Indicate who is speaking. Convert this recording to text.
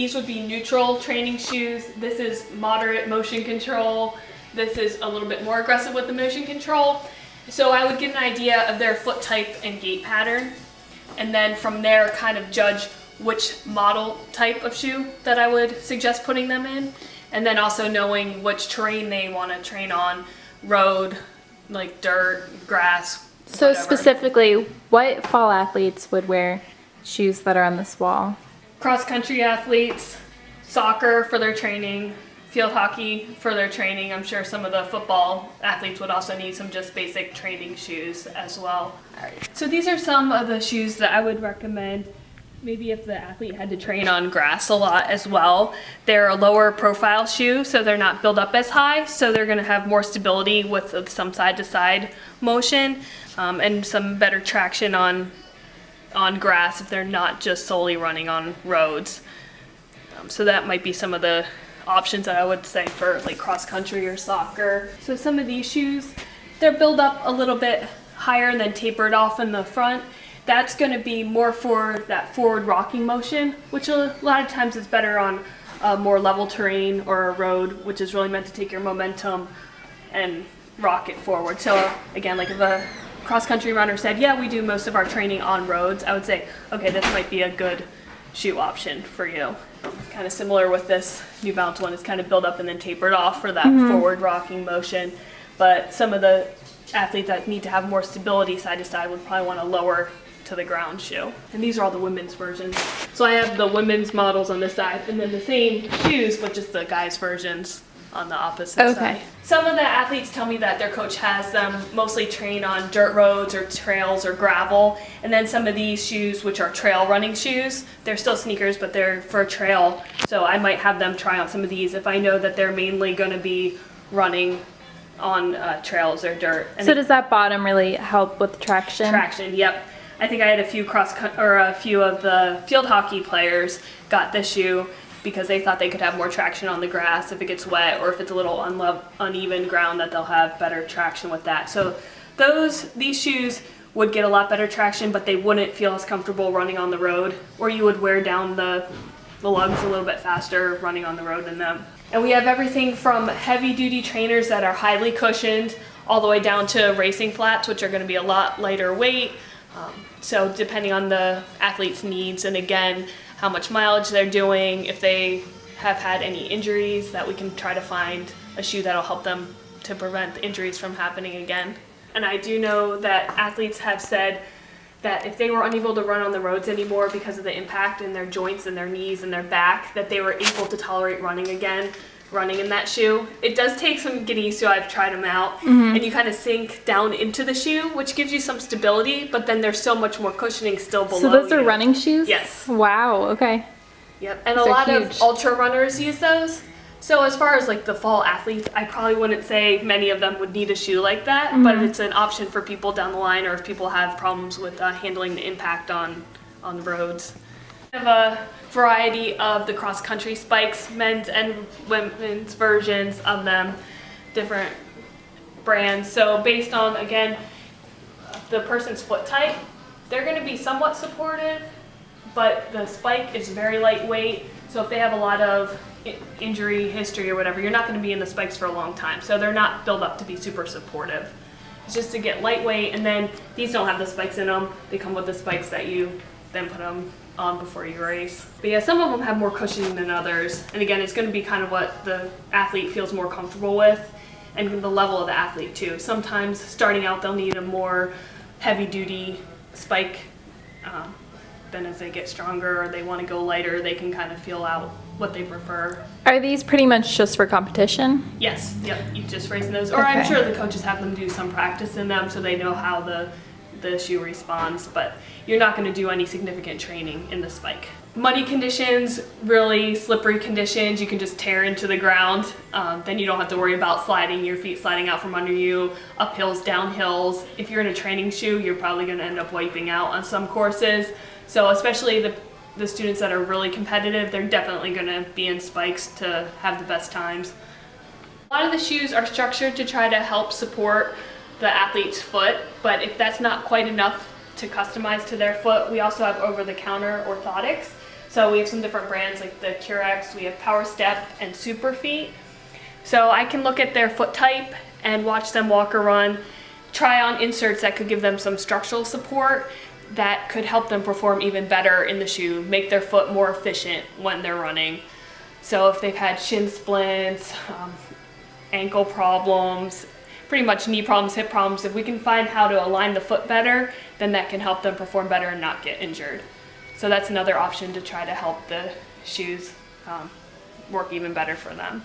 Speaker 1: these would be neutral training shoes. This is moderate motion control. This is a little bit more aggressive with the motion control. So I would get an idea of their foot type and gait pattern, and then from there kind of judge which model type of shoe that I would suggest putting them in, and then also knowing which terrain they want to train on, road, like dirt, grass,
Speaker 2: So
Speaker 1: whatever.
Speaker 2: specifically, what fall athletes would wear shoes that are on this wall?
Speaker 1: Cross-country athletes, soccer for their training, field hockey for their training. I'm sure some of the football athletes would also need some just basic training shoes as well. So these are some of the shoes that I would recommend. Maybe if the athlete had to train on grass a lot as well. They're a lower profile shoe, so they're not built up as high, so they're going to have more stability with some side-to-side motion, and some better traction on grass if they're not just solely running on roads. So that might be some of the options that I would say for like cross country or soccer. So some of these shoes, they're built up a little bit higher and then tapered off in the front. That's going to be more for that forward rocking motion, which a lot of times is better on a more level terrain or a road, which is really meant to take your momentum and rock it forward. So again, like if a cross-country runner said, yeah, we do most of our training on roads, I would say, okay, this might be a good shoe option for you. Kind of similar with this New Balance one. It's kind of built up and then tapered off for that forward rocking motion. But some of the athletes that need to have more stability side to side would probably want a lower to the ground shoe. And these are all the women's versions. So I have the women's models on this side and then the same shoes, but just the guys' versions on the opposite side. Some of the athletes tell me that their coach has them mostly train on dirt roads or trails or gravel, and then some of these shoes, which are trail running shoes, they're still sneakers but they're for trail, so I might have them try on some of these if I know that they're mainly going to be running on trails or dirt. And
Speaker 2: so does that bottom really help with traction?
Speaker 1: Traction, yep. I think I had a few a few of the field hockey players got this shoe because they thought they could have more traction on the grass if it gets wet, or if it's a little uneven ground, that they'll have better traction with that. So these shoes would get a lot better traction, but they wouldn't feel as comfortable running on the road, or you would wear down the lugs a little bit faster running on the road in them. And we have everything from heavy duty trainers that are highly cushioned all the way down to racing flats, which are going to be a lot lighter weight. So depending on the athlete's needs, and again, how much mileage they're doing, if they have had any injuries, that we can try to find a shoe that'll help them to prevent the injuries from happening again. And I do know that athletes have said that if they were unable to run on the roads anymore because of the impact in their joints and their knees and their back, that they were able to tolerate running again, running in that shoe. It does take some getting used to. I've tried them out, and you kind of sink down into the shoe, which gives you some stability, but then there's so much more cushioning still below.
Speaker 2: So those are
Speaker 1: you.
Speaker 2: running shoes?
Speaker 1: Yes.
Speaker 2: Wow, okay.
Speaker 1: Yep, and a
Speaker 2: They're
Speaker 1: lot
Speaker 2: huge.
Speaker 1: of ultra runners use those. So as far as like the fall athletes, I probably wouldn't say many of them would need a shoe like that, but it's an option for people down the line, or if people have problems with handling the impact on the roads. I have a variety of the cross-country spikes, men's and women's versions of them, different brands. So based on, again, the person's foot type, they're going to be somewhat supportive, but the spike is very lightweight. So if they have a lot of injury history or whatever, you're not going to be in the spikes for a long time. So they're not built up to be super supportive. It's just to get lightweight, and then these don't have the spikes in them. They come with the spikes that you then put them on before you race. But yeah, some of them have more cushioning than others. And again, it's going to be kind of what the athlete feels more comfortable with, and the level of the athlete too. Sometimes starting out, they'll need a more heavy duty spike. Then as they get stronger or they want to go lighter, they can kind of feel out what they prefer.
Speaker 2: Are these pretty much just for competition?
Speaker 1: Yes, yep, you just racing those. Or I'm sure the coaches have them do some practice in them so they know how the shoe responds, but you're not going to do any significant training in the spike. Muddy conditions, really slippery conditions, you can just tear into the ground. Then you don't have to worry about your feet sliding out from under you, up hills, down hills. If you're in a training shoe, you're probably going to end up wiping out on some courses. So especially the students that are really competitive, they're definitely going to be in spikes to have the best times. A lot of the shoes are structured to try to help support the athlete's foot, but if that's not quite enough to customize to their foot, we also have over-the-counter orthotics. So we have some different brands like the Curex, we have Power Step and Super Feet. So I can look at their foot type and watch them walk or run, try on inserts that could give them some structural support that could help them perform even better in the shoe, make their foot more efficient when they're running. So if they've had shin splints, ankle problems, pretty much knee problems, hip problems, if we can find how to align the foot better, then that can help them perform better and not get injured. So that's another option to try to help the shoes work even better for them.